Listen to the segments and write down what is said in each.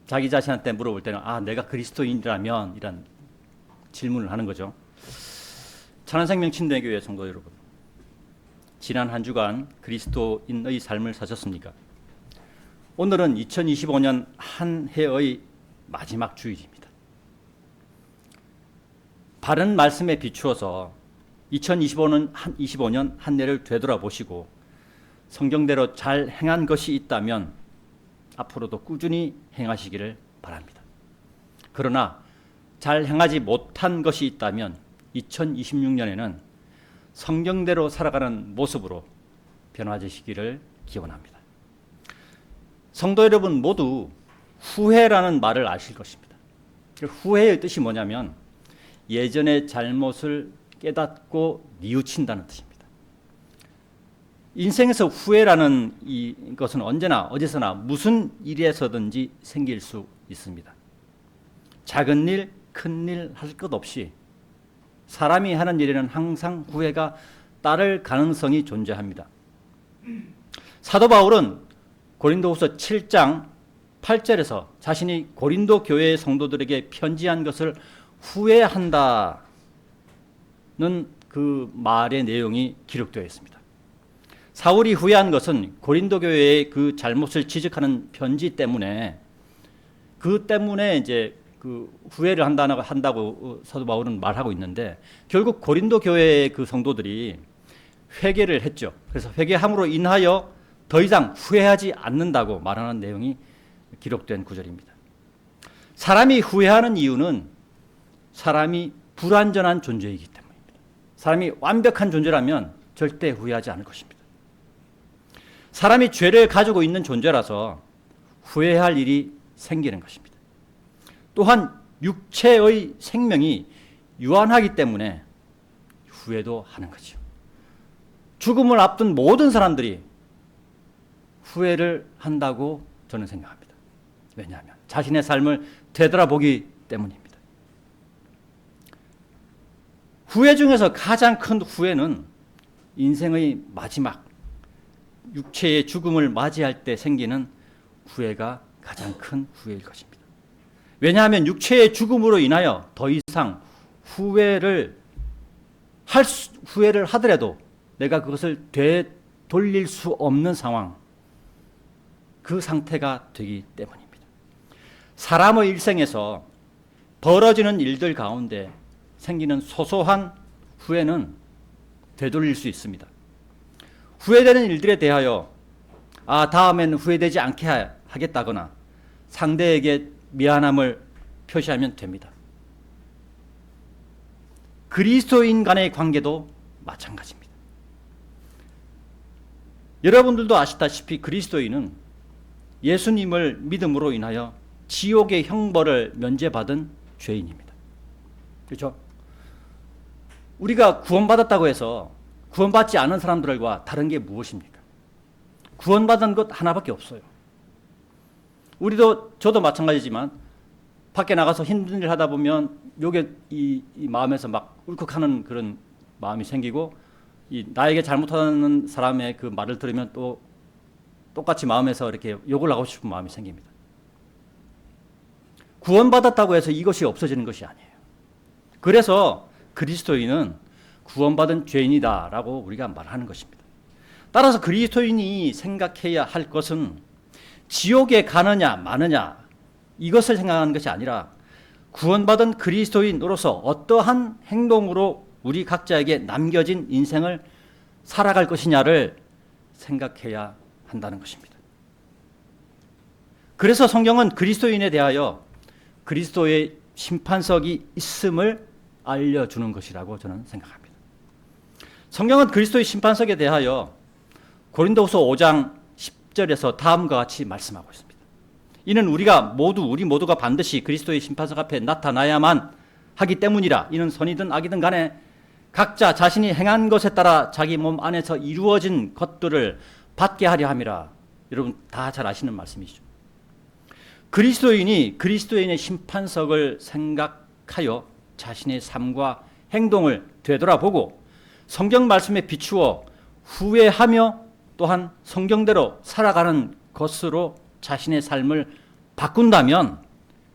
자기 자신한테 물어볼 때는 내가 그리스도인이라면 이런 질문을 하는 거죠. 천안생명 침례교회 성도 여러분, 지난 한 주간 그리스도인의 삶을 사셨습니까? 오늘은 2025년 한 해의 마지막 주일입니다. 바른 말씀에 비추어서 2025년 한 해를 되돌아보시고 성경대로 잘 행한 것이 있다면 앞으로도 꾸준히 행하시기를 바랍니다. 그러나 잘 행하지 못한 것이 있다면 2026년에는 성경대로 살아가는 모습으로 변화되시기를 기원합니다. 성도 여러분 모두 후회라는 말을 아실 것입니다. 후회의 뜻이 뭐냐면 예전의 잘못을 깨닫고 뉘우친다는 뜻입니다. 인생에서 후회라는 것은 언제나 어디서나 무슨 일에서든지 생길 수 있습니다. 작은 일, 큰 일 할 것 없이 사람이 하는 일에는 항상 후회가 따를 가능성이 존재합니다. 사도 바울은 고린도후서 7장 8절에서 자신이 고린도 교회의 성도들에게 편지한 것을 후회한다는 그 말의 내용이 기록되어 있습니다. 사울이 후회한 것은 고린도 교회의 그 잘못을 지적하는 편지 때문에 이제 그 후회를 한다고 사도 바울은 말하고 있는데, 결국 고린도 교회의 그 성도들이 회개를 했죠. 그래서 회개함으로 인하여 더 이상 후회하지 않는다고 말하는 내용이 기록된 구절입니다. 사람이 후회하는 이유는 사람이 불완전한 존재이기 때문입니다. 사람이 완벽한 존재라면 절대 후회하지 않을 것입니다. 사람이 죄를 가지고 있는 존재라서 후회할 일이 생기는 것입니다. 또한 육체의 생명이 유한하기 때문에 후회도 하는 거죠. 죽음을 앞둔 모든 사람들이 후회를 한다고 저는 생각합니다. 왜냐하면 자신의 삶을 되돌아보기 때문입니다. 후회 중에서 가장 큰 후회는 인생의 마지막 육체의 죽음을 맞이할 때 생기는 후회가 가장 큰 후회일 것입니다. 왜냐하면 육체의 죽음으로 인하여 더 이상 후회를 하더라도 내가 그것을 되돌릴 수 없는 상황, 그 상태가 되기 때문입니다. 사람의 일생에서 벌어지는 일들 가운데 생기는 소소한 후회는 되돌릴 수 있습니다. 후회되는 일들에 대하여 다음에는 후회되지 않게 하겠다거나 상대에게 미안함을 표시하면 됩니다. 그리스도인 간의 관계도 마찬가지입니다. 여러분들도 아시다시피 그리스도인은 예수님을 믿음으로 인하여 지옥의 형벌을 면제받은 죄인입니다. 그렇죠? 우리가 구원받았다고 해서 구원받지 않은 사람들과 다른 게 무엇입니까? 구원받은 것 하나밖에 없어요. 저도 마찬가지지만 밖에 나가서 힘든 일 하다 보면 요게 이 마음에서 막 울컥하는 그런 마음이 생기고, 나에게 잘못하는 사람의 그 말을 들으면 또 똑같이 마음에서 이렇게 욕을 하고 싶은 마음이 생깁니다. 구원받았다고 해서 이것이 없어지는 것이 아니에요. 그래서 그리스도인은 구원받은 죄인이다라고 우리가 말하는 것입니다. 따라서 그리스도인이 생각해야 할 것은 지옥에 가느냐 마느냐 이것을 생각하는 것이 아니라 구원받은 그리스도인으로서 어떠한 행동으로 우리 각자에게 남겨진 인생을 살아갈 것이냐를 생각해야 한다는 것입니다. 그래서 성경은 그리스도인에 대하여 그리스도의 심판석이 있음을 알려주는 것이라고 저는 생각합니다. 성경은 그리스도의 심판석에 대하여 고린도후서 5장 10절에서 다음과 같이 말씀하고 있습니다. 이는 우리 모두가 반드시 그리스도의 심판석 앞에 나타나야만 하기 때문이라. 이는 선이든 악이든 간에 각자 자신이 행한 것에 따라 자기 몸 안에서 이루어진 것들을 받게 하려 함이라. 여러분 다 잘 아시는 말씀이죠. 그리스도인이 그리스도인의 심판석을 생각하여 자신의 삶과 행동을 되돌아보고 성경 말씀에 비추어 후회하며 또한 성경대로 살아가는 것으로 자신의 삶을 바꾼다면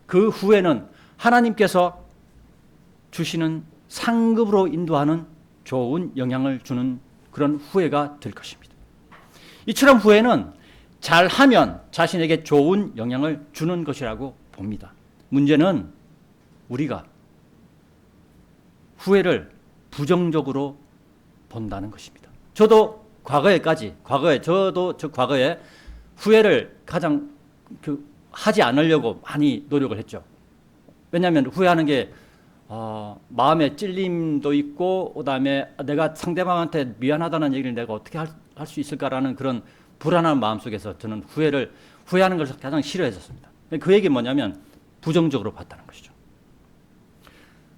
그 후회는 하나님께서 주시는 상급으로 인도하는 좋은 영향을 주는 그런 후회가 될 것입니다. 이처럼 후회는 잘하면 자신에게 좋은 영향을 주는 것이라고 봅니다. 문제는 우리가 후회를 부정적으로 본다는 것입니다. 저도 과거에 후회를 가장 하지 않으려고 많이 노력을 했죠. 왜냐하면 후회하는 게 마음에 찔림도 있고, 그다음에 내가 상대방한테 미안하다는 얘기를 내가 어떻게 할 수 있을까라는 그런 불안한 마음 속에서 저는 후회하는 것을 가장 싫어했었습니다. 그 얘기 뭐냐면 부정적으로 봤다는 것이죠.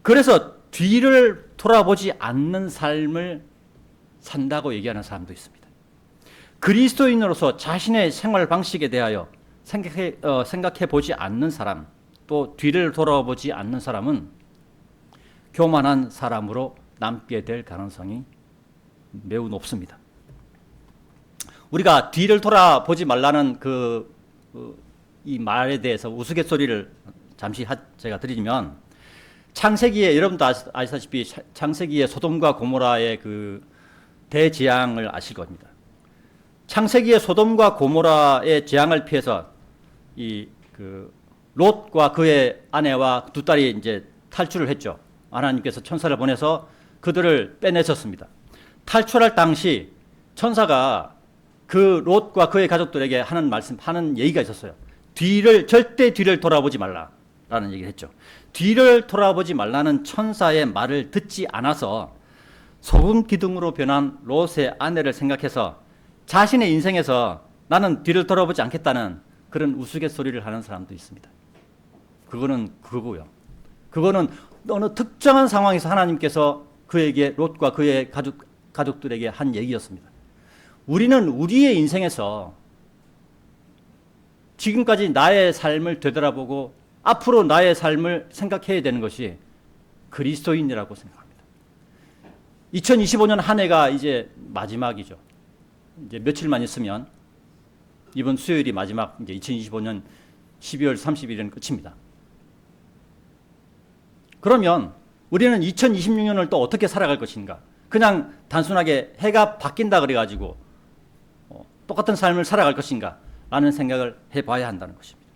그래서 뒤를 돌아보지 않는 삶을 산다고 얘기하는 사람도 있습니다. 그리스도인으로서 자신의 생활 방식에 대하여 생각해 보지 않는 사람, 또 뒤를 돌아보지 않는 사람은 교만한 사람으로 남게 될 가능성이 매우 높습니다. 우리가 뒤를 돌아보지 말라는 이 말에 대해서 우스갯소리를 잠시 제가 드리면, 창세기에 여러분도 아시다시피 창세기의 소돔과 고모라의 그 대재앙을 아실 겁니다. 창세기의 소돔과 고모라의 재앙을 피해서 롯과 그의 아내와 두 딸이 이제 탈출을 했죠. 하나님께서 천사를 보내서 그들을 빼내셨습니다. 탈출할 당시 천사가 그 롯과 그의 가족들에게 하는 얘기가 있었어요. 절대 뒤를 돌아보지 말라라는 얘기를 했죠. 뒤를 돌아보지 말라는 천사의 말을 듣지 않아서 소금 기둥으로 변한 롯의 아내를 생각해서 자신의 인생에서 나는 뒤를 돌아보지 않겠다는 그런 우스갯소리를 하는 사람도 있습니다. 그거는 그거고요. 그거는 어느 특정한 상황에서 하나님께서 그에게 롯과 그의 가족들에게 한 얘기였습니다. 우리는 우리의 인생에서 지금까지 나의 삶을 되돌아보고 앞으로 나의 삶을 생각해야 되는 것이 그리스도인이라고 생각합니다. 2025년 한 해가 이제 마지막이죠. 이제 며칠만 있으면 이번 수요일이 마지막, 이제 2025년 12월 30일은 끝입니다. 그러면 우리는 2026년을 또 어떻게 살아갈 것인가? 그냥 단순하게 해가 바뀐다 그래가지고 똑같은 삶을 살아갈 것인가? 라는 생각을 해봐야 한다는 것입니다.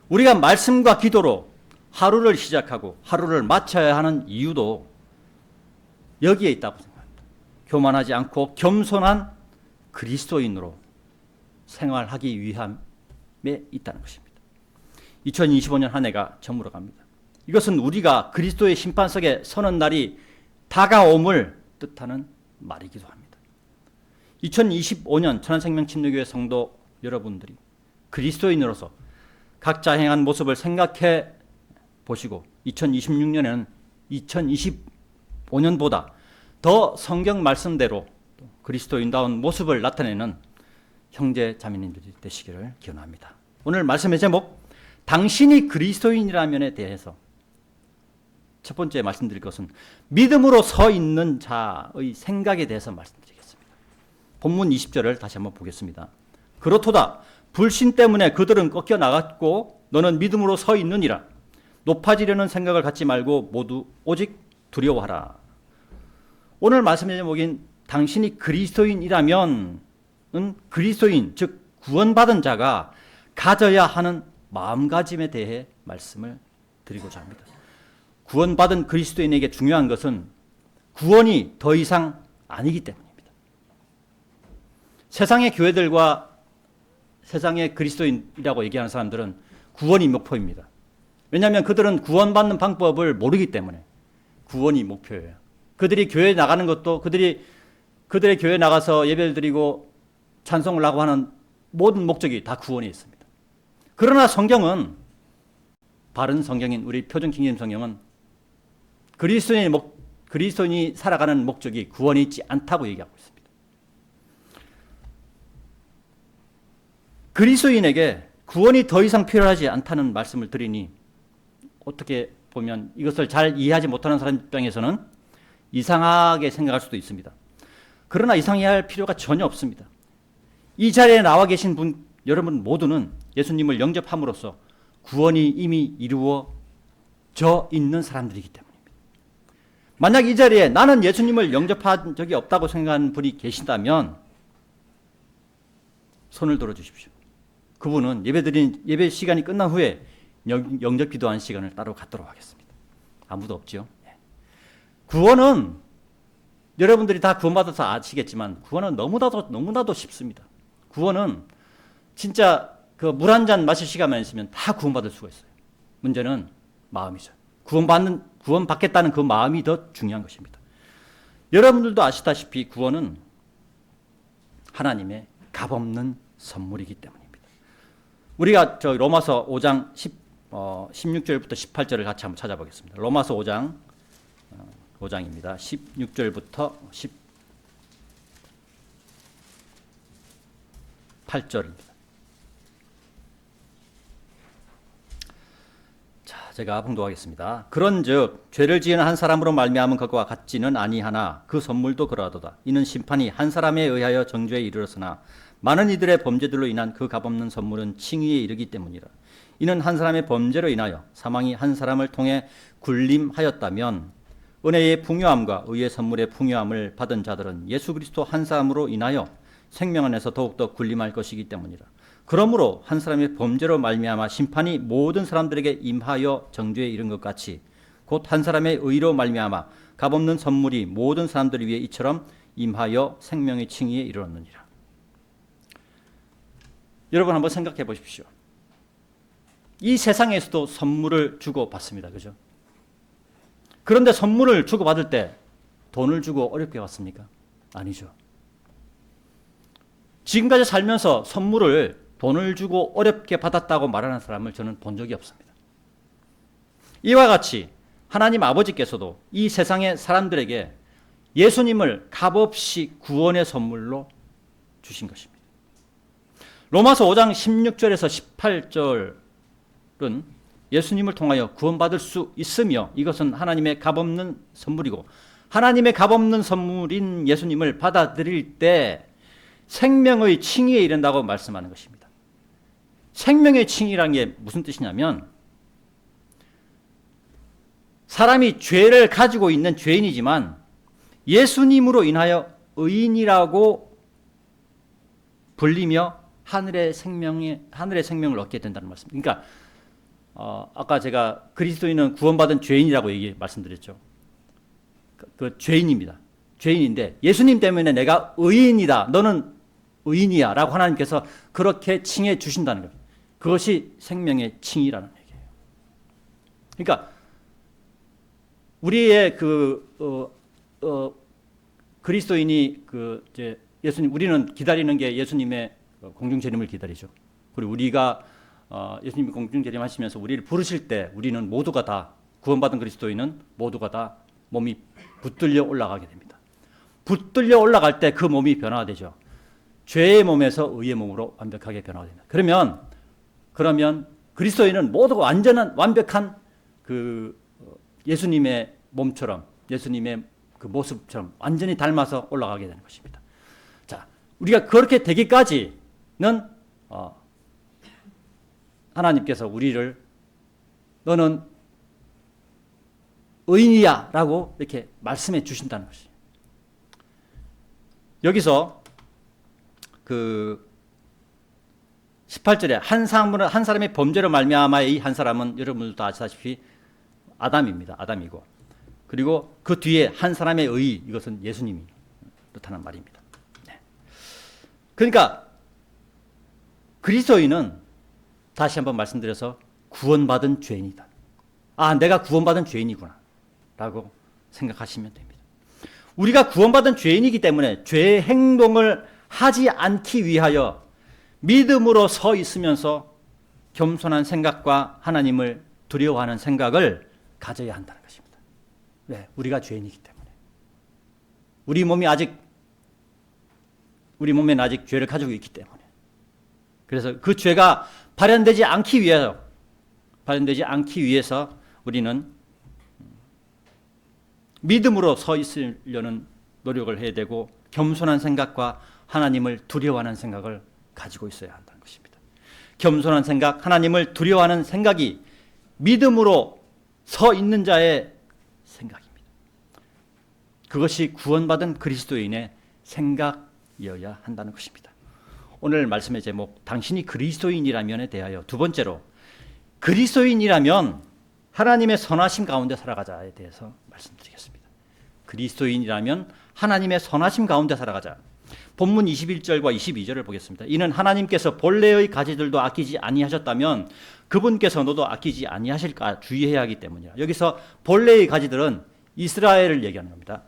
우리가 말씀과 기도로 하루를 시작하고 하루를 마쳐야 하는 이유도 여기에 있다고 생각합니다. 교만하지 않고 겸손한 그리스도인으로 생활하기 위함에 있다는 것입니다. 2025년 한 해가 저물어 갑니다. 이것은 우리가 그리스도의 심판석에 서는 날이 다가옴을 뜻하는 말이기도 합니다. 2025년 천안생명 침례교회 성도 여러분들이 그리스도인으로서 각자 행한 모습을 생각해 보시고 2026년에는 2025년보다 더 성경 말씀대로 그리스도인다운 모습을 나타내는 형제 자매님들이 되시기를 기원합니다. 오늘 말씀의 제목, 당신이 그리스도인이라면에 대해서 첫 번째 말씀드릴 것은 믿음으로 서 있는 자의 생각에 대해서 말씀드리겠습니다. 본문 20절을 다시 한번 보겠습니다. 그렇도다 불신 때문에 그들은 꺾여 나갔고 너는 믿음으로 서 있느니라. 높아지려는 생각을 갖지 말고 모두 오직 두려워하라. 오늘 말씀의 제목인 당신이 그리스도인이라면 그리스도인, 즉 구원받은 자가 가져야 하는 마음가짐에 대해 말씀을 드리고자 합니다. 구원받은 그리스도인에게 중요한 것은 구원이 더 이상 아니기 때문입니다. 세상의 교회들과 세상의 그리스도인이라고 얘기하는 사람들은 구원이 목표입니다. 왜냐하면 그들은 구원받는 방법을 모르기 때문에 구원이 목표예요. 그들이 교회에 나가는 것도 그들의 교회에 나가서 예배를 드리고 찬송을 하고 하는 모든 목적이 다 구원에 있습니다. 그러나 성경은, 바른 성경인 우리 표준 킹제임 성경은 그리스도인이 살아가는 목적이 구원이 있지 않다고 얘기하고 있습니다. 그리스도인에게 구원이 더 이상 필요하지 않다는 말씀을 드리니 어떻게 보면 이것을 잘 이해하지 못하는 사람 입장에서는 이상하게 생각할 수도 있습니다. 그러나 이상해할 필요가 전혀 없습니다. 이 자리에 나와 계신 분 여러분 모두는 예수님을 영접함으로써 구원이 이미 이루어져 있는 사람들이기 때문입니다. 만약 이 자리에 나는 예수님을 영접한 적이 없다고 생각하는 분이 계신다면 손을 들어주십시오. 그분은 예배 시간이 끝난 후에 영접 기도한 시간을 따로 갖도록 하겠습니다. 아무도 없죠. 구원은 여러분들이 다 구원받아서 아시겠지만 구원은 너무나도 쉽습니다. 구원은 진짜 그 물 한 잔 마실 시간만 있으면 다 구원받을 수가 있어요. 문제는 마음이죠. 구원받겠다는 그 마음이 더 중요한 것입니다. 여러분들도 아시다시피 구원은 하나님의 값없는 선물이기 때문입니다. 우리가 로마서 5장 16절부터 18절을 같이 한번 찾아보겠습니다. 로마서 5장입니다. 16절부터 18절입니다. 제가 봉독하겠습니다. 그런즉 죄를 지은 한 사람으로 말미암은 것과 같지는 아니하나 그 선물도 그러하도다. 이는 심판이 한 사람에 의하여 정죄에 이르렀으나 많은 이들의 범죄들로 인한 그 값없는 선물은 칭의에 이르기 때문이라. 이는 한 사람의 범죄로 인하여 사망이 한 사람을 통해 군림하였다면 은혜의 풍요함과 의의 선물의 풍요함을 받은 자들은 예수 그리스도 한 사람으로 인하여 생명 안에서 더욱더 군림할 것이기 때문이라. 그러므로 한 사람의 범죄로 말미암아 심판이 모든 사람들에게 임하여 정죄에 이른 것 같이 곧 한 사람의 의로 말미암아 값없는 선물이 모든 사람들 위에 이처럼 임하여 생명의 칭의에 이르렀느니라. 여러분 한번 생각해 보십시오. 이 세상에서도 선물을 주고 받습니다. 그죠? 그런데 선물을 주고 받을 때 돈을 주고 어렵게 받습니까? 아니죠. 지금까지 살면서 선물을 돈을 주고 어렵게 받았다고 말하는 사람을 저는 본 적이 없습니다. 이와 같이 하나님 아버지께서도 이 세상의 사람들에게 예수님을 값없이 구원의 선물로 주신 것입니다. 로마서 5장 16절에서 18절은 예수님을 통하여 구원받을 수 있으며 이것은 하나님의 값없는 선물이고 하나님의 값없는 선물인 예수님을 받아들일 때 생명의 칭의에 이른다고 말씀하는 것입니다. 생명의 칭의라는 게 무슨 뜻이냐면 사람이 죄를 가지고 있는 죄인이지만 예수님으로 인하여 의인이라고 불리며 하늘의 생명을 얻게 된다는 말씀입니다. 그러니까 아까 제가 그리스도인은 구원받은 죄인이라고 말씀드렸죠. 그 죄인입니다. 죄인인데 예수님 때문에 내가 의인이다. 너는 의인이야. 라고 하나님께서 그렇게 칭해 주신다는 겁니다. 그것이 생명의 칭의라는 얘기예요. 그러니까 우리의 그리스도인이 이제 예수님 우리는 기다리는 게 예수님의 공중 재림을 기다리죠. 그리고 우리가 예수님이 공중 재림하시면서 우리를 부르실 때 우리는 모두가 다 구원받은 그리스도인은 모두가 다 몸이 붙들려 올라가게 됩니다. 붙들려 올라갈 때 그 몸이 변화되죠. 죄의 몸에서 의의 몸으로 완벽하게 변화됩니다. 그러면 그리스도인은 모두가 완벽한 그 예수님의 몸처럼 예수님의 그 모습처럼 완전히 닮아서 올라가게 되는 것입니다. 자, 우리가 그렇게 되기까지는 하나님께서 우리를 너는 의인이야 라고 이렇게 말씀해 주신다는 것이에요. 여기서 18절에 한 사람의 범죄로 말미암아 이 한 사람은 여러분들도 아시다시피 아담입니다. 아담이고 그리고 그 뒤에 한 사람의 의 이것은 예수님이 뜻하는 말입니다. 네. 그러니까 그리스도인은 다시 한번 말씀드려서 구원받은 죄인이다. 아, 내가 구원받은 죄인이구나 라고 생각하시면 됩니다. 우리가 구원받은 죄인이기 때문에 죄의 행동을 하지 않기 위하여 믿음으로 서 있으면서 겸손한 생각과 하나님을 두려워하는 생각을 가져야 한다는 것입니다. 왜? 우리가 죄인이기 때문에. 우리 몸에는 아직 죄를 가지고 있기 때문에. 그래서 그 죄가 발현되지 않기 위해서 우리는 믿음으로 서 있으려는 노력을 해야 되고 겸손한 생각과 하나님을 두려워하는 생각을 가지고 있어야 한다는 것입니다. 겸손한 생각, 하나님을 두려워하는 생각이 믿음으로 서 있는 자의 생각입니다. 그것이 구원받은 그리스도인의 생각이어야 한다는 것입니다. 오늘 말씀의 제목, 당신이 그리스도인이라면에 대하여 두 번째로, 그리스도인이라면 하나님의 선하심 가운데 살아가자에 대해서 말씀드리겠습니다. 그리스도인이라면 하나님의 선하심 가운데 살아가자. 본문 21절과 22절을 보겠습니다. 이는 하나님께서 본래의 가지들도 아끼지 아니하셨다면 그분께서 너도 아끼지 아니하실까 주의해야 하기 때문이라. 여기서 본래의 가지들은 이스라엘을 얘기하는 겁니다.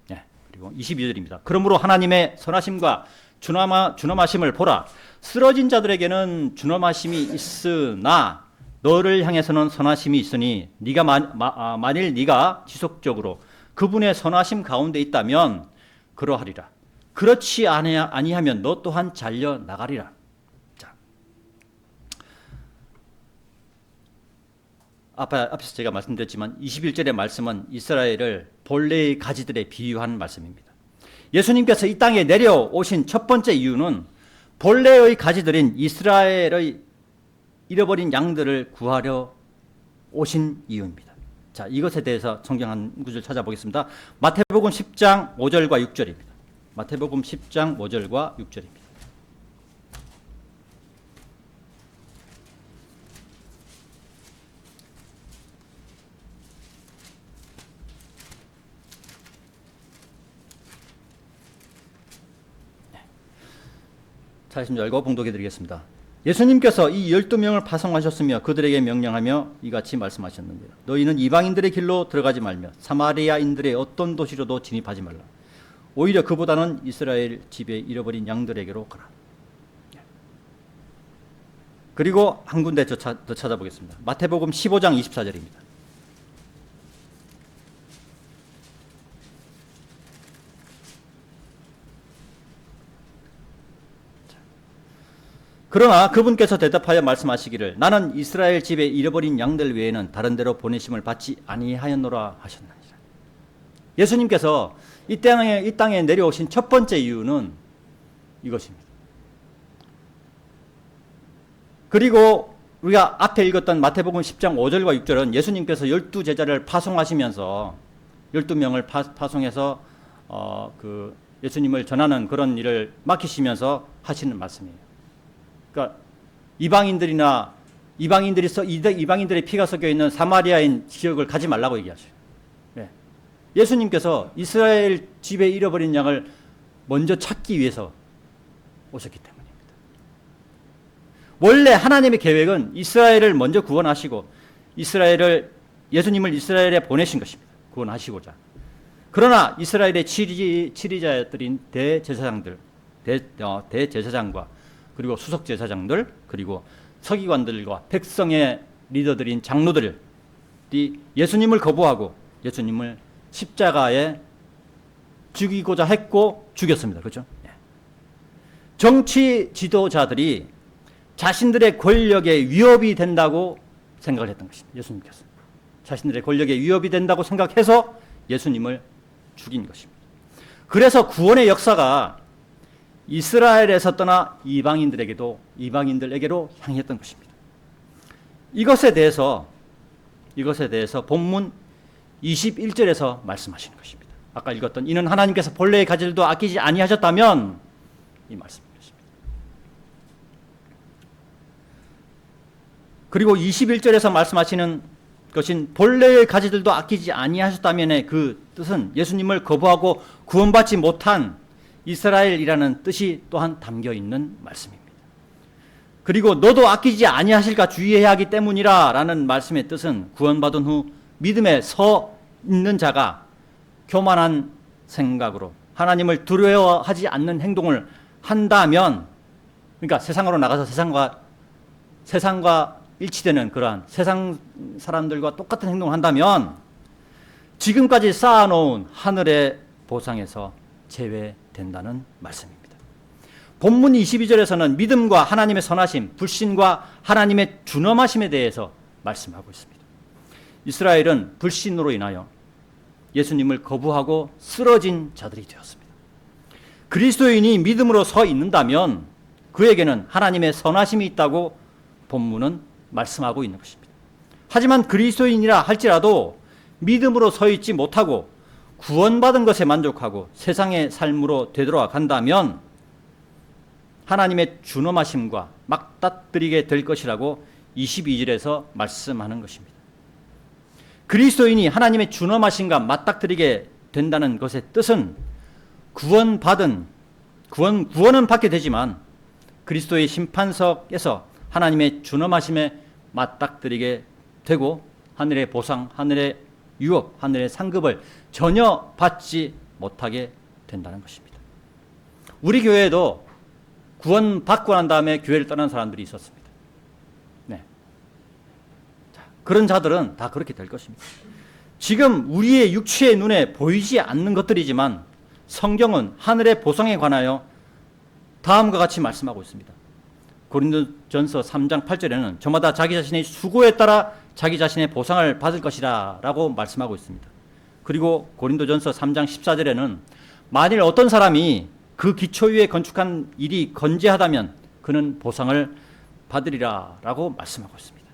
네, 그리고 22절입니다. 그러므로 하나님의 선하심과 준엄하심을 보라. 쓰러진 자들에게는 준엄하심이 있으나 너를 향해서는 선하심이 있으니 네가 만일 네가 지속적으로 그분의 선하심 가운데 있다면 그러하리라. 그렇지 아니하면 너 또한 잘려 나가리라. 자, 앞에서 제가 말씀드렸지만 21절의 말씀은 이스라엘을 본래의 가지들에 비유한 말씀입니다. 예수님께서 이 땅에 내려오신 첫 번째 이유는 본래의 가지들인 이스라엘의 잃어버린 양들을 구하려 오신 이유입니다. 자, 이것에 대해서 성경 한 구절 찾아보겠습니다. 마태복음 10장 5절과 6절입니다. 마태복음 10장 5절과 6절입니다. 말씀 열고 봉독해 드리겠습니다. 예수님께서 이 12명을 파송하셨으며 그들에게 명령하며 이같이 말씀하셨는데요. 너희는 이방인들의 길로 들어가지 말며 사마리아인들의 어떤 도시로도 진입하지 말라. 오히려 그보다는 이스라엘 집에 잃어버린 양들에게로 가라. 그리고 한 군데 더 찾아보겠습니다. 마태복음 15장 24절입니다. 그러나 그분께서 대답하여 말씀하시기를 나는 이스라엘 집에 잃어버린 양들 외에는 다른 데로 보내심을 받지 아니하였노라 하셨나니라. 예수님께서 이 땅에 내려오신 첫 번째 이유는 이것입니다. 그리고 우리가 앞에 읽었던 마태복음 10장 5절과 6절은 예수님께서 12제자를 파송하시면서 12명을 파송해서 예수님을 전하는 그런 일을 맡기시면서 하시는 말씀이에요. 그러니까 이방인들의 피가 섞여 있는 사마리아인 지역을 가지 말라고 얘기하셔요. 네. 예수님께서 이스라엘 집에 잃어버린 양을 먼저 찾기 위해서 오셨기 때문입니다. 원래 하나님의 계획은 이스라엘을 먼저 구원하시고 예수님을 이스라엘에 보내신 것입니다. 구원하시고자. 그러나 이스라엘의 치리자들인 대제사장과 그리고 수석제사장들, 그리고 서기관들과 백성의 리더들인 장로들이 예수님을 거부하고 예수님을 십자가에 죽이고자 했고 죽였습니다. 그렇죠? 정치 지도자들이 자신들의 권력에 위협이 된다고 생각을 했던 것입니다. 예수님께서. 자신들의 권력에 위협이 된다고 생각해서 예수님을 죽인 것입니다. 그래서 구원의 역사가 이스라엘에서 떠나 이방인들에게로 향했던 것입니다. 이것에 대해서 본문 21절에서 말씀하시는 것입니다. 아까 읽었던 이는 하나님께서 본래의 가지들도 아끼지 아니하셨다면 이 말씀입니다. 그리고 21절에서 말씀하시는 것인 본래의 가지들도 아끼지 아니하셨다면의 그 뜻은 예수님을 거부하고 구원받지 못한 이스라엘이라는 뜻이 또한 담겨 있는 말씀입니다. 그리고 너도 아끼지 아니하실까 주의해야 하기 때문이라 라는 말씀의 뜻은 구원받은 후 믿음에 서 있는 자가 교만한 생각으로 하나님을 두려워하지 않는 행동을 한다면, 그러니까 세상으로 나가서 세상과 일치되는 그러한 세상 사람들과 똑같은 행동을 한다면 지금까지 쌓아놓은 하늘의 보상에서 제외된다는 말씀입니다. 본문 22절에서는 믿음과 하나님의 선하심, 불신과 하나님의 준엄하심에 대해서 말씀하고 있습니다. 이스라엘은 불신으로 인하여 예수님을 거부하고 쓰러진 자들이 되었습니다. 그리스도인이 믿음으로 서 있는다면 그에게는 하나님의 선하심이 있다고 본문은 말씀하고 있는 것입니다. 하지만 그리스도인이라 할지라도 믿음으로 서 있지 못하고 구원받은 것에 만족하고 세상의 삶으로 되돌아간다면 하나님의 준엄하심과 맞닥뜨리게 될 것이라고 22절에서 말씀하는 것입니다. 그리스도인이 하나님의 준엄하심과 맞닥뜨리게 된다는 것의 뜻은 구원은 받게 되지만 그리스도의 심판석에서 하나님의 준엄하심에 맞닥뜨리게 되고 하늘의 보상, 하늘의 유업, 하늘의 상급을 전혀 받지 못하게 된다는 것입니다. 우리 교회에도 구원받고 난 다음에 교회를 떠난 사람들이 있었습니다. 네. 자, 그런 자들은 다 그렇게 될 것입니다. 지금 우리의 육체의 눈에 보이지 않는 것들이지만 성경은 하늘의 보상에 관하여 다음과 같이 말씀하고 있습니다. 고린도전서 3장 8절에는 저마다 자기 자신의 수고에 따라 자기 자신의 보상을 받을 것이라 라고 말씀하고 있습니다. 그리고 고린도전서 3장 14절에는 만일 어떤 사람이 그 기초 위에 건축한 일이 건재하다면 그는 보상을 받으리라 라고 말씀하고 있습니다.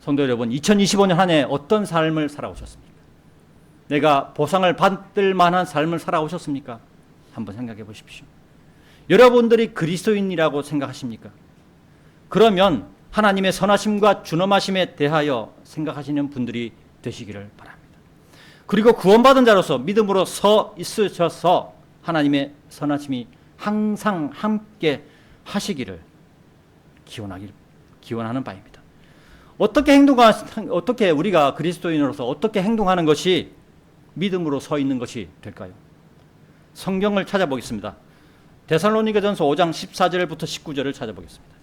성도 여러분, 2025년 한 해 어떤 삶을 살아오셨습니까? 내가 보상을 받을 만한 삶을 살아오셨습니까? 한번 생각해 보십시오. 여러분들이 그리스도인이라고 생각하십니까? 그러면 하나님의 선하심과 준엄하심에 대하여 생각하시는 분들이 되시기를 바랍니다. 그리고 구원받은 자로서 믿음으로 서 있으셔서 하나님의 선하심이 항상 함께 하시기를 기원하는 바입니다. 어떻게 우리가 그리스도인으로서 어떻게 행동하는 것이 믿음으로 서 있는 것이 될까요? 성경을 찾아보겠습니다. 데살로니가전서 5장 14절부터 19절을 찾아보겠습니다.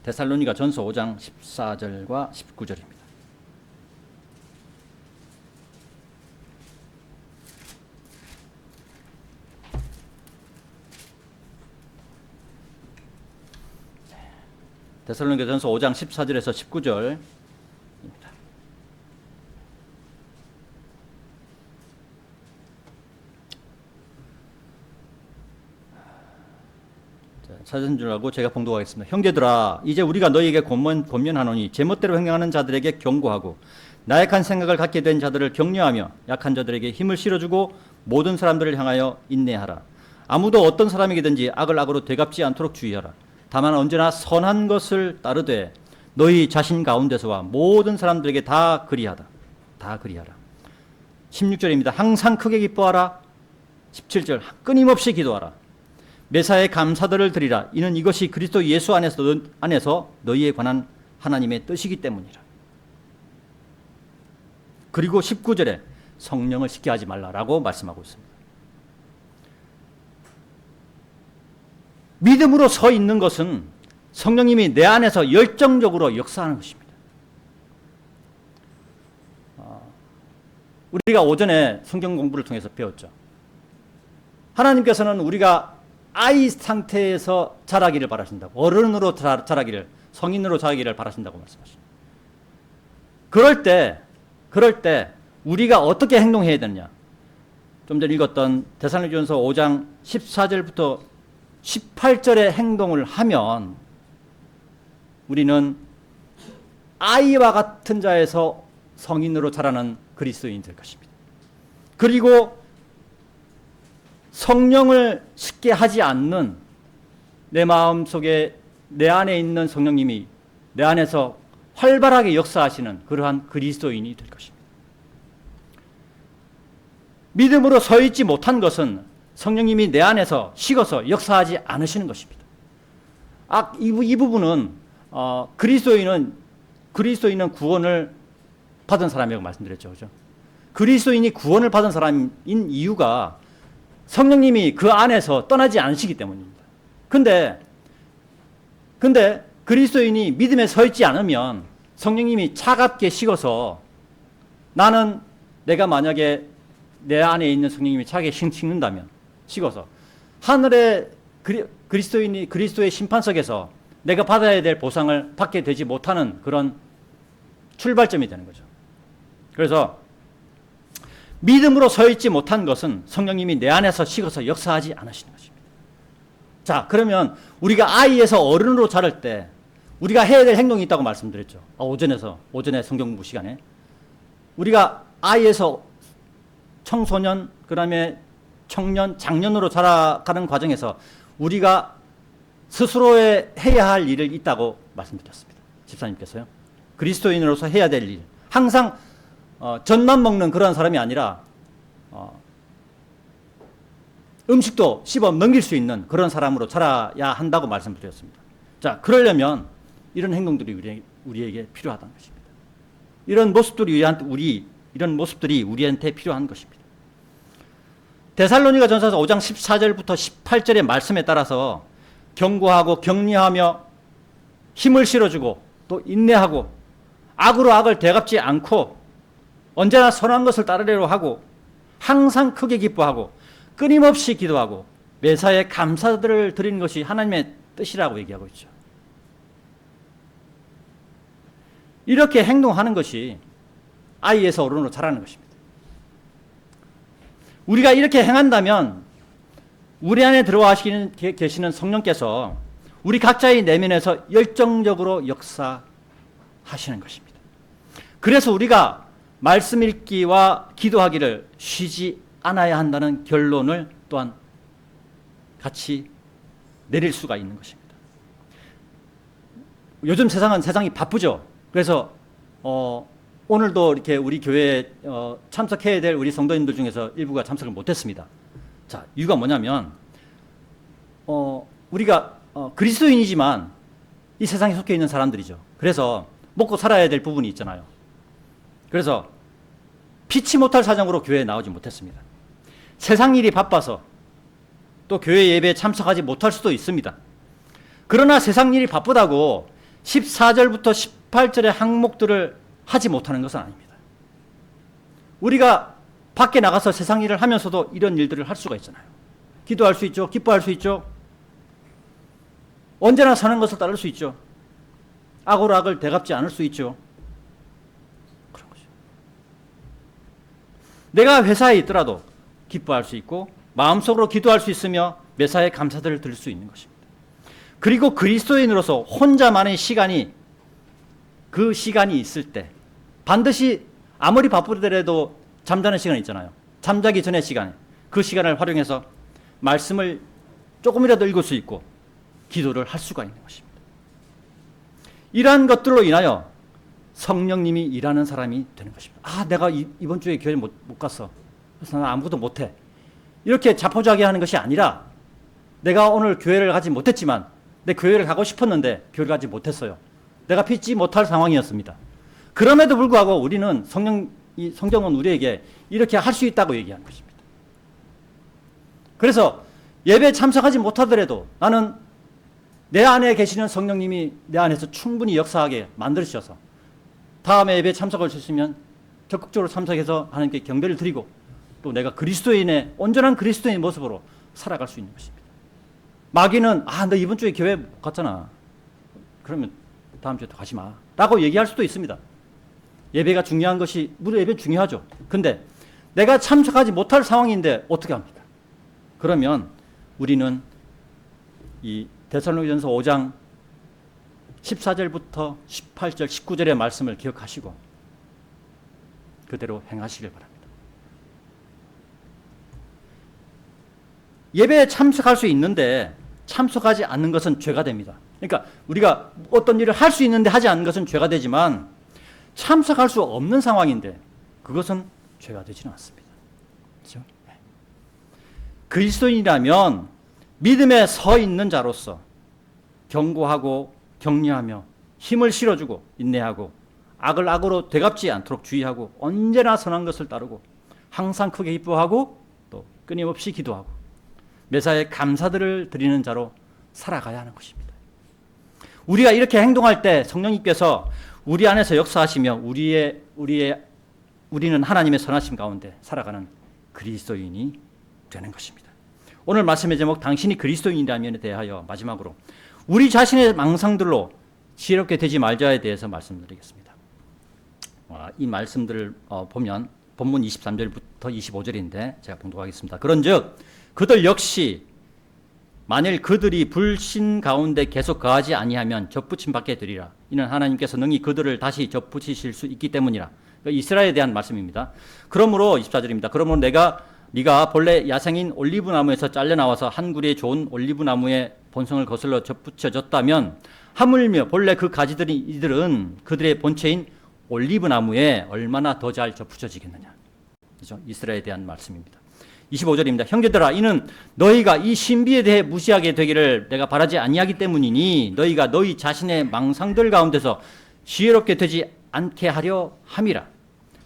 데살로니가전서 5장 14절과 19절입니다. 데살로니가전서 5장 14절에서 19절. 찾은 줄 알고 제가 봉독하겠습니다. 형제들아, 이제 우리가 너희에게 권면하노니 제멋대로 행하는 자들에게 경고하고 나약한 생각을 갖게 된 자들을 격려하며 약한 자들에게 힘을 실어주고 모든 사람들을 향하여 인내하라. 아무도 어떤 사람에게든지 악을 악으로 되갚지 않도록 주의하라. 다만 언제나 선한 것을 따르되 너희 자신 가운데서와 모든 사람들에게 다 그리하라. 16절입니다. 항상 크게 기뻐하라. 17절 끊임없이 기도하라. 매사에 감사들을 드리라. 이는 이것이 그리스도 예수 안에서 너희에 관한 하나님의 뜻이기 때문이라. 그리고 19절에 성령을 식게 하지 말라라고 말씀하고 있습니다. 믿음으로 서 있는 것은 성령님이 내 안에서 열정적으로 역사하는 것입니다. 우리가 오전에 성경 공부를 통해서 배웠죠. 하나님께서는 우리가 아이 상태에서 자라기를 바라신다고, 어른으로 자라기를, 성인으로 자라기를 바라신다고 말씀하십니다. 그럴 때 우리가 어떻게 행동해야 되느냐? 좀 전에 읽었던 데살로니가전서 5장 14절부터 18절의 행동을 하면 우리는 아이와 같은 자에서 성인으로 자라는 그리스도인이 될 것입니다. 그리고 성령을 쉽게 하지 않는 내 마음 속에 내 안에 있는 성령님이 내 안에서 활발하게 역사하시는 그러한 그리스도인이 될 것입니다. 믿음으로 서 있지 못한 것은 성령님이 내 안에서 식어서 역사하지 않으시는 것입니다. 이 부분은 그리스도인은 구원을 받은 사람이라고 말씀드렸죠. 그죠? 그리스도인이 구원을 받은 사람인 이유가 성령님이 그 안에서 떠나지 않으시기 때문입니다. 근데 그리스도인이 믿음에 서 있지 않으면 성령님이 차갑게 식어서 내가 만약에 내 안에 있는 성령님이 차게 식는다면 식어서 하늘의 그리스도의 심판석에서 내가 받아야 될 보상을 받게 되지 못하는 그런 출발점이 되는 거죠. 그래서 믿음으로 서 있지 못한 것은 성령님이 내 안에서 식어서 역사하지 않으시는 것입니다. 자, 그러면 우리가 아이에서 어른으로 자랄 때 우리가 해야 될 행동이 있다고 말씀드렸죠. 오전에 성경 공부 시간에. 우리가 아이에서 청소년, 그 다음에 청년, 장년으로 자라가는 과정에서 우리가 스스로의 해야 할 일을 있다고 말씀드렸습니다. 집사님께서요. 그리스도인으로서 해야 될 일. 항상 젖만 먹는 그런 사람이 아니라 음식도 씹어 넘길 수 있는 그런 사람으로 자라야 한다고 말씀드렸습니다. 자, 그러려면 이런 행동들이 우리에게 필요하다는 것입니다. 이런 모습들이 우리한테 필요한 것입니다. 데살로니가 전서 5장 14절부터 18절의 말씀에 따라서 경고하고 격려하며 힘을 실어주고 또 인내하고 악으로 악을 되갚지 않고 언제나 선한 것을 따르려고 하고 항상 크게 기뻐하고 끊임없이 기도하고 매사에 감사들을 드리는 것이 하나님의 뜻이라고 얘기하고 있죠. 이렇게 행동하는 것이 아이에서 어른으로 자라는 것입니다. 우리가 이렇게 행한다면 우리 안에 들어와 계시는 성령께서 우리 각자의 내면에서 열정적으로 역사하시는 것입니다. 그래서 우리가 말씀 읽기와 기도하기를 쉬지 않아야 한다는 결론을 또한 같이 내릴 수가 있는 것입니다. 요즘 세상이 바쁘죠. 그래서 오늘도 이렇게 우리 교회에 참석해야 될 우리 성도님들 중에서 일부가 참석을 못했습니다. 자, 이유가 뭐냐면 우리가 그리스도인이지만 이 세상에 속해 있는 사람들이죠. 그래서 먹고 살아야 될 부분이 있잖아요. 그래서 피치 못할 사정으로 교회에 나오지 못했습니다. 세상 일이 바빠서 또 교회 예배에 참석하지 못할 수도 있습니다. 그러나 세상 일이 바쁘다고 14절부터 18절의 항목들을 하지 못하는 것은 아닙니다. 우리가 밖에 나가서 세상 일을 하면서도 이런 일들을 할 수가 있잖아요. 기도할 수 있죠. 기뻐할 수 있죠. 언제나 사는 것을 따를 수 있죠. 악으로 악을 되갚지 않을 수 있죠. 그런 거죠. 내가 회사에 있더라도 기뻐할 수 있고 마음속으로 기도할 수 있으며 매사에 감사들을 드릴 수 있는 것입니다. 그리고 그리스도인으로서 혼자만의 시간이 그 시간이 있을 때 반드시 아무리 바쁘더라도 잠자는 시간이 있잖아요. 잠자기 전의 시간에 그 시간을 활용해서 말씀을 조금이라도 읽을 수 있고 기도를 할 수가 있는 것입니다. 이러한 것들로 인하여 성령님이 일하는 사람이 되는 것입니다. 아, 내가 이번 주에 교회 못 갔어. 그래서 난 아무것도 못해. 이렇게 자포자기하는 것이 아니라 내가 오늘 교회를 가지 못했지만 내 교회를 가고 싶었는데 교회를 가지 못했어요. 내가 피치 못할 상황이었습니다. 그럼에도 불구하고 우리는 성경은 우리에게 이렇게 할 수 있다고 얘기하는 것입니다. 그래서 예배에 참석하지 못하더라도 나는 내 안에 계시는 성령님이 내 안에서 충분히 역사하게 만드셔서 다음에 예배에 참석할 수 있으면 적극적으로 참석해서 하나님께 경배를 드리고 또 내가 온전한 그리스도인의 모습으로 살아갈 수 있는 것입니다. 마귀는 너 이번 주에 교회 못 갔잖아. 그러면 다음 주에 또 가지 마. 라고 얘기할 수도 있습니다. 예배가 중요한 것이 물론 예배 중요하죠. 근데 내가 참석하지 못할 상황인데 어떻게 합니까? 그러면 우리는 이 데살로니가전서 5장 14절부터 18절, 19절의 말씀을 기억하시고 그대로 행하시길 바랍니다. 예배에 참석할 수 있는데 참석하지 않는 것은 죄가 됩니다. 그러니까 우리가 어떤 일을 할 수 있는데 하지 않는 것은 죄가 되지만 참석할 수 없는 상황인데 그것은 죄가 되지는 않습니다. 그렇죠? 그리스도인이라면 믿음에 서 있는 자로서 경고하고 격려하며 힘을 실어주고 인내하고 악을 악으로 되갚지 않도록 주의하고 언제나 선한 것을 따르고 항상 크게 기뻐하고 또 끊임없이 기도하고 매사에 감사들을 드리는 자로 살아가야 하는 것입니다. 우리가 이렇게 행동할 때 성령님께서 우리 안에서 역사하시며 우리는 하나님의 선하심 가운데 살아가는 그리스도인이 되는 것입니다. 오늘 말씀의 제목 당신이 그리스도인이라면에 대하여 마지막으로 우리 자신의 망상들로 지혜롭게 되지 말자에 대해서 말씀드리겠습니다. 이 말씀들을 보면 본문 23절부터 25절인데 제가 봉독하겠습니다. 그런즉 그들 역시 만일 그들이 불신 가운데 계속 거하지 아니하면 접붙임 받게 되리라. 이는 하나님께서 능히 그들을 다시 접붙이실 수 있기 때문이라. 이스라엘에 대한 말씀입니다. 그러므로 24절입니다. 그러므로 네가 본래 야생인 올리브 나무에서 잘려 나와서 한 구리에 좋은 올리브 나무의 본성을 거슬러 접붙여졌다면 하물며 본래 그 가지들이 이들은 그들의 본체인 올리브 나무에 얼마나 더 잘 접붙여지겠느냐. 그렇죠? 이스라엘에 대한 말씀입니다. 25절입니다. 형제들아, 이는 너희가 이 신비에 대해 무시하게 되기를 내가 바라지 아니하기 때문이니 너희가 너희 자신의 망상들 가운데서 지혜롭게 되지 않게 하려 함이라.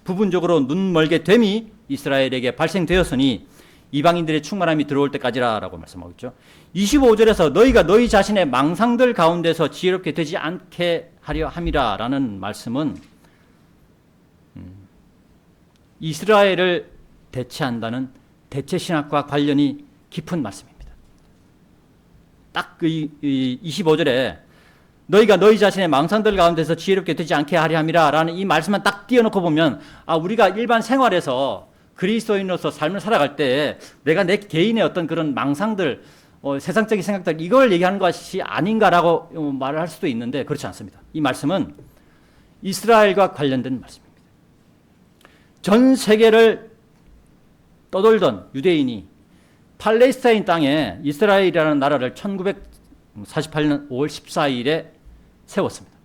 부분적으로 눈멀게 됨이 이스라엘에게 발생되었으니 이방인들의 충만함이 들어올 때까지라라고 말씀하고 있죠. 25절에서 너희가 너희 자신의 망상들 가운데서 지혜롭게 되지 않게 하려 함이라라는 말씀은 이스라엘을 대체한다는 대체신학과 관련이 깊은 말씀입니다. 딱 그 25절에 너희가 너희 자신의 망상들 가운데서 지혜롭게 되지 않게 하려 함이라라는 이 말씀만 딱 띄워놓고 보면 우리가 일반 생활에서 그리스도인으로서 삶을 살아갈 때 내가 내 개인의 어떤 그런 망상들, 세상적인 생각들 이걸 얘기하는 것이 아닌가라고 말을 할 수도 있는데 그렇지 않습니다. 이 말씀은 이스라엘과 관련된 말씀입니다. 전 세계를 떠돌던 유대인이 팔레스타인 땅에 이스라엘이라는 나라를 1948년 5월 14일에 세웠습니다.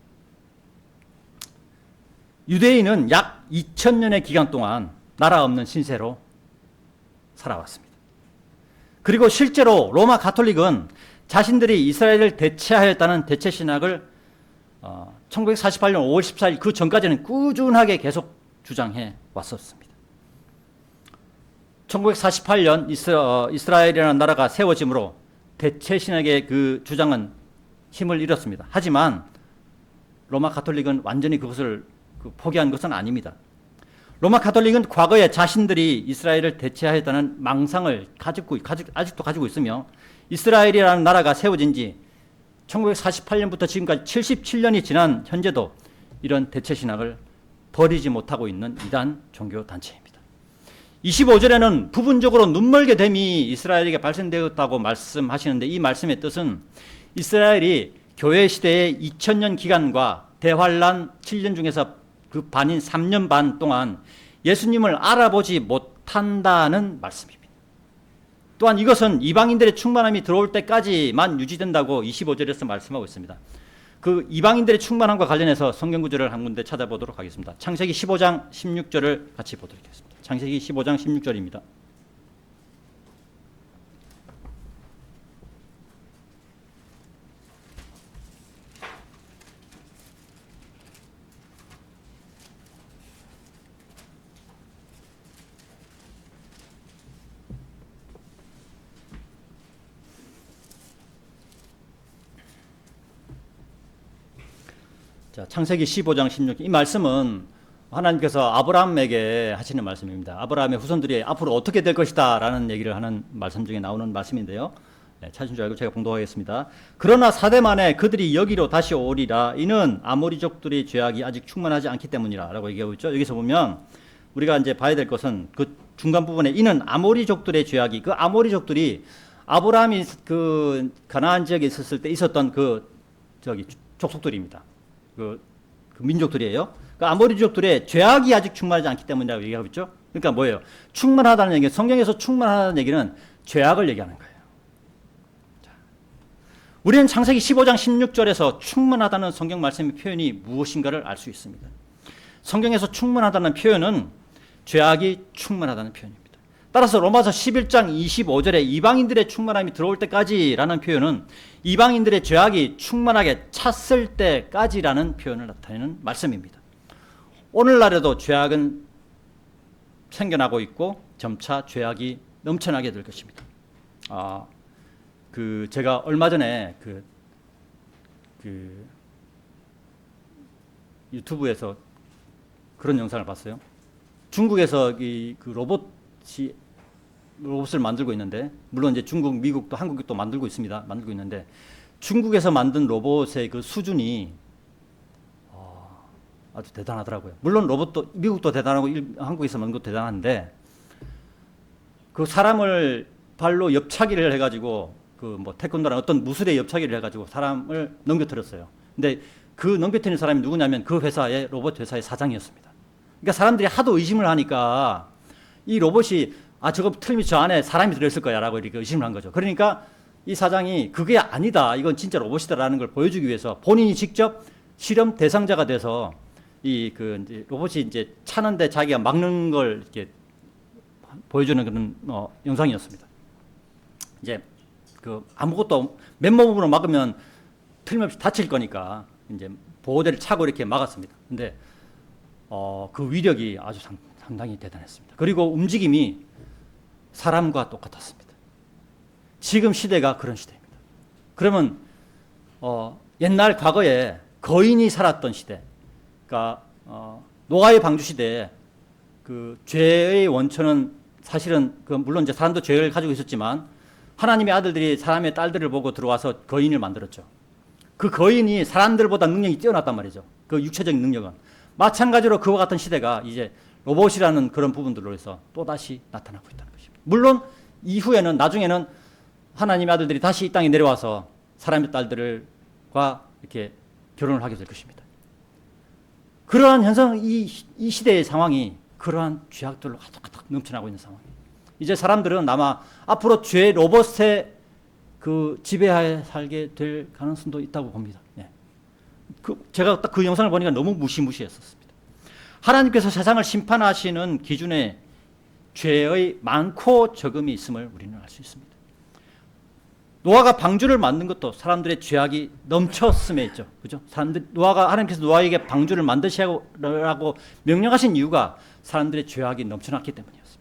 유대인은 약 2000년의 기간 동안 나라 없는 신세로 살아왔습니다. 그리고 실제로 로마 가톨릭은 자신들이 이스라엘을 대체하였다는 대체신학을 1948년 5월 14일 그 전까지는 꾸준하게 계속 주장해 왔었습니다. 1948년 이스라엘이라는 나라가 세워짐으로 대체신학의 그 주장은 힘을 잃었습니다. 하지만 로마 가톨릭은 완전히 그것을 포기한 것은 아닙니다. 로마 가톨릭은 과거에 자신들이 이스라엘을 대체하였다는 망상을 아직도 가지고 있으며 이스라엘이라는 나라가 세워진 지 1948년부터 지금까지 77년이 지난 현재도 이런 대체신학을 버리지 못하고 있는 이단 종교단체입니다. 25절에는 부분적으로 눈멀게 됨이 이스라엘에게 발생되었다고 말씀하시는데 이 말씀의 뜻은 이스라엘이 교회 시대의 2000년 기간과 대환란 7년 중에서 그 반인 3년 반 동안 예수님을 알아보지 못한다는 말씀입니다. 또한 이것은 이방인들의 충만함이 들어올 때까지만 유지된다고 25절에서 말씀하고 있습니다. 그 이방인들의 충만함과 관련해서 성경 구절을 한 군데 찾아보도록 하겠습니다. 창세기 15장 16절을 같이 보도록 하겠습니다. 창세기 15장 16절입니다. 자, 창세기 15장 16절. 이 말씀은 하나님께서 아브라함에게 하시는 말씀입니다. 아브라함의 후손들이 앞으로 어떻게 될 것이다 라는 얘기를 하는 말씀 중에 나오는 말씀인데요. 찾으신 줄 알고 제가 봉독하겠습니다. 그러나 사대 만에 그들이 여기로 다시 오리라. 이는 아모리족들의 죄악이 아직 충만하지 않기 때문이라 라고 얘기하고 있죠. 여기서 보면 우리가 이제 봐야 될 것은 그 중간 부분에 이는 아모리족들의 죄악이, 그 아모리족들이 아브라함이 그 가나안 지역에 있었을 때 있었던 족속들입니다. 그 민족들이에요. 그 아모리족들의 죄악이 아직 충만하지 않기 때문이라고 얘기하고 있죠. 그러니까 뭐예요? 충만하다는 얘기, 성경에서 충만하다는 얘기는 죄악을 얘기하는 거예요. 자, 우리는 창세기 15장 16절에서 충만하다는 성경 말씀의 표현이 무엇인가를 알 수 있습니다. 성경에서 충만하다는 표현은 죄악이 충만하다는 표현입니다. 따라서 로마서 11장 25절에 이방인들의 충만함이 들어올 때까지라는 표현은 이방인들의 죄악이 충만하게 찼을 때까지라는 표현을 나타내는 말씀입니다. 오늘날에도 죄악은 생겨나고 있고 점차 죄악이 넘쳐나게 될 것입니다. 제가 얼마 전에 유튜브에서 그런 영상을 봤어요. 중국에서 로봇을 만들고 있는데, 물론 이제 중국, 미국도 한국도 만들고 있는데, 중국에서 만든 로봇의 그 수준이 아주 대단하더라고요. 물론 로봇도 미국도 대단하고 한국에서 만든 것도 대단한데, 그 사람을 발로 옆차기를 해가지고 그 뭐 태권도라는 어떤 무술의 엽차기를 해가지고 사람을 넘겨뜨렸어요. 근데 그 넘겨뜨린 사람이 누구냐면 그 회사의 로봇 회사의 사장이었습니다. 그러니까 사람들이 하도 의심을 하니까 이 로봇이 저거 틀림없이 저 안에 사람이 들어있을 거야라고 이렇게 의심을 한 거죠. 그러니까 이 사장이 그게 아니다, 이건 진짜 로봇이다라는 걸 보여주기 위해서 본인이 직접 실험 대상자가 돼서 이제 로봇이 이제 차는데 자기가 막는 걸 이렇게 보여주는 그런 영상이었습니다. 이제 그 아무것도 맨몸으로 막으면 틀림없이 다칠 거니까 이제 보호대를 차고 이렇게 막았습니다. 근데 그 위력이 아주 상당히 대단했습니다. 그리고 움직임이 사람과 똑같았습니다. 지금 시대가 그런 시대입니다. 그러면 옛날 과거에 거인이 살았던 시대, 그러니까 노아의 방주 시대에 그 죄의 원천은 사실은 물론 이제 사람도 죄를 가지고 있었지만 하나님의 아들들이 사람의 딸들을 보고 들어와서 거인을 만들었죠. 그 거인이 사람들보다 능력이 뛰어났단 말이죠. 그 육체적인 능력은. 마찬가지로 그와 같은 시대가 이제 로봇이라는 그런 부분들로 해서 또다시 나타나고 있다는 것입니다. 물론 이후에는 나중에는 하나님의 아들들이 다시 이 땅에 내려와서 사람의 딸들과 이렇게 결혼을 하게 될 것입니다. 그러한 현상, 이 시대의 상황이 그러한 죄악들로 가득가득 넘쳐나고 있는 상황이에요. 이제 사람들은 아마 앞으로 죄 로봇의 그 지배하에 살게 될 가능성도 있다고 봅니다. 네. 제가 딱 그 영상을 보니까 너무 무시무시했었습니다. 하나님께서 세상을 심판하시는 기준에 죄의 많고 적음이 있음을 우리는 알 수 있습니다. 노아가 방주를 만든 것도 사람들의 죄악이 넘쳤음에 있죠. 그죠? 하나님께서 노아에게 방주를 만드시라고 명령하신 이유가 사람들의 죄악이 넘쳐났기 때문이었습니다.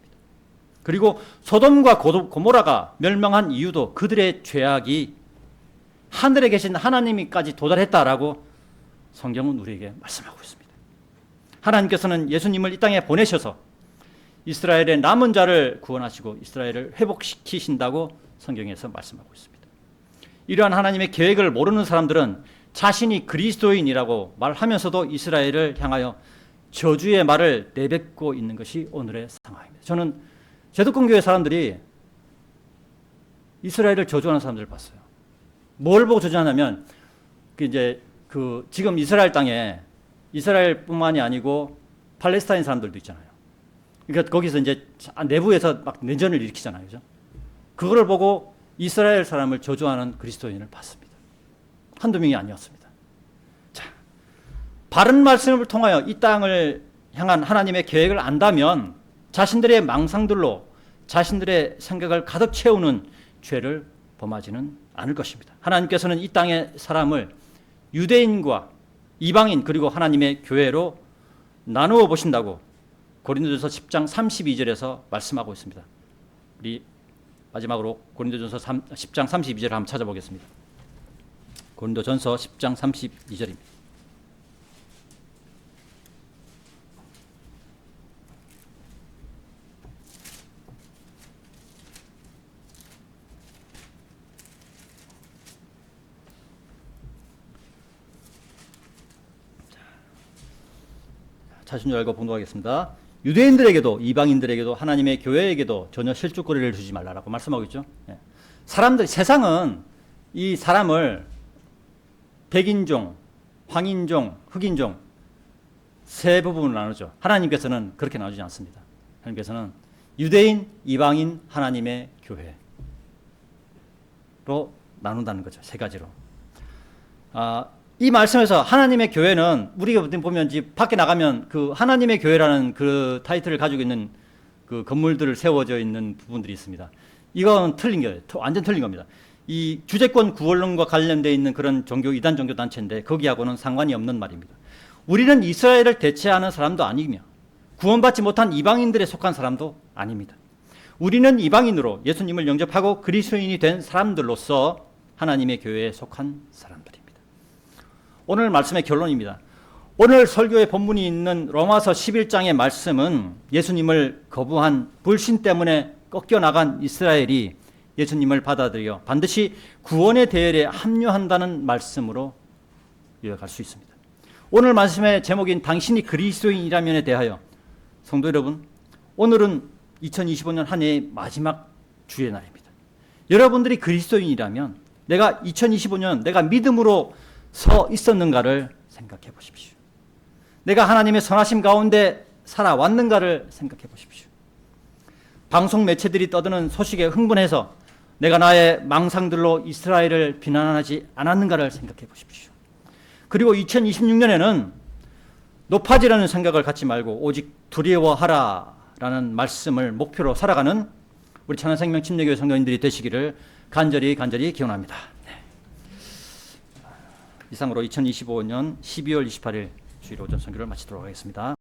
그리고 소돔과 고모라가 멸망한 이유도 그들의 죄악이 하늘에 계신 하나님이까지 도달했다라고 성경은 우리에게 말씀하고 있습니다. 하나님께서는 예수님을 이 땅에 보내셔서 이스라엘의 남은 자를 구원하시고 이스라엘을 회복시키신다고 성경에서 말씀하고 있습니다. 이러한 하나님의 계획을 모르는 사람들은 자신이 그리스도인이라고 말하면서도 이스라엘을 향하여 저주의 말을 내뱉고 있는 것이 오늘의 상황입니다. 저는 제독공교회 사람들이 이스라엘을 저주하는 사람들을 봤어요. 뭘 보고 저주하냐면 지금 이스라엘 땅에 이스라엘뿐만이 아니고 팔레스타인 사람들도 있잖아요. 그러니까 거기서 이제 내부에서 막 내전을 일으키잖아요. 그죠? 그거를 보고 이스라엘 사람을 저주하는 그리스도인을 봤습니다. 한두 명이 아니었습니다. 자, 바른 말씀을 통하여 이 땅을 향한 하나님의 계획을 안다면 자신들의 망상들로 자신들의 생각을 가득 채우는 죄를 범하지는 않을 것입니다. 하나님께서는 이 땅의 사람을 유대인과 이방인 그리고 하나님의 교회로 나누어 보신다고 고린도전서 10장 32절에서 말씀하고 있습니다. 우리 마지막으로 고린도전서 10장 32절을 한번 찾아보겠습니다. 고린도전서 10장 32절입니다. 자신 줄 알고 봉독하겠습니다. 유대인들에게도 이방인들에게도 하나님의 교회에게도 전혀 실족거리를 주지 말라라고 말씀하고 있죠. 세상은 이 사람을 백인종, 황인종, 흑인종 세 부분으로 나누죠. 하나님께서는 그렇게 나누지 않습니다. 하나님께서는 유대인, 이방인, 하나님의 교회로 나눈다는 거죠. 세 가지로. 이 말씀에서 하나님의 교회는 우리가 보면 밖에 나가면 그 하나님의 교회라는 그 타이틀을 가지고 있는 그 건물들을 세워져 있는 부분들이 있습니다. 이건 틀린 거예요. 완전 틀린 겁니다. 이 주재권 구원론과 관련되어 있는 그런 이단 종교 단체인데 거기하고는 상관이 없는 말입니다. 우리는 이스라엘을 대체하는 사람도 아니며 구원받지 못한 이방인들에 속한 사람도 아닙니다. 우리는 이방인으로 예수님을 영접하고 그리스도인이 된 사람들로서 하나님의 교회에 속한 사람들입니다. 오늘 말씀의 결론입니다. 오늘 설교의 본문이 있는 로마서 11장의 말씀은 예수님을 거부한 불신 때문에 꺾여나간 이스라엘이 예수님을 받아들여 반드시 구원의 대열에 합류한다는 말씀으로 요약할 수 있습니다. 오늘 말씀의 제목인 당신이 그리스도인이라면에 대하여 성도 여러분, 오늘은 2025년 한 해의 마지막 주의 날입니다. 여러분들이 그리스도인이라면 내가 2025년 내가 믿음으로 서 있었는가를 생각해 보십시오. 내가 하나님의 선하심 가운데 살아왔는가를 생각해 보십시오. 방송 매체들이 떠드는 소식에 흥분해서 내가 나의 망상들로 이스라엘을 비난하지 않았는가를 생각해 보십시오. 그리고 2026년에는 높아지라는 생각을 갖지 말고 오직 두려워하라라는 말씀을 목표로 살아가는 우리 천안생명 침례교회 성도님들이 되시기를 간절히 기원합니다. 네. 이상으로 2025년 12월 28일 주일 오전 선교를 마치도록 하겠습니다.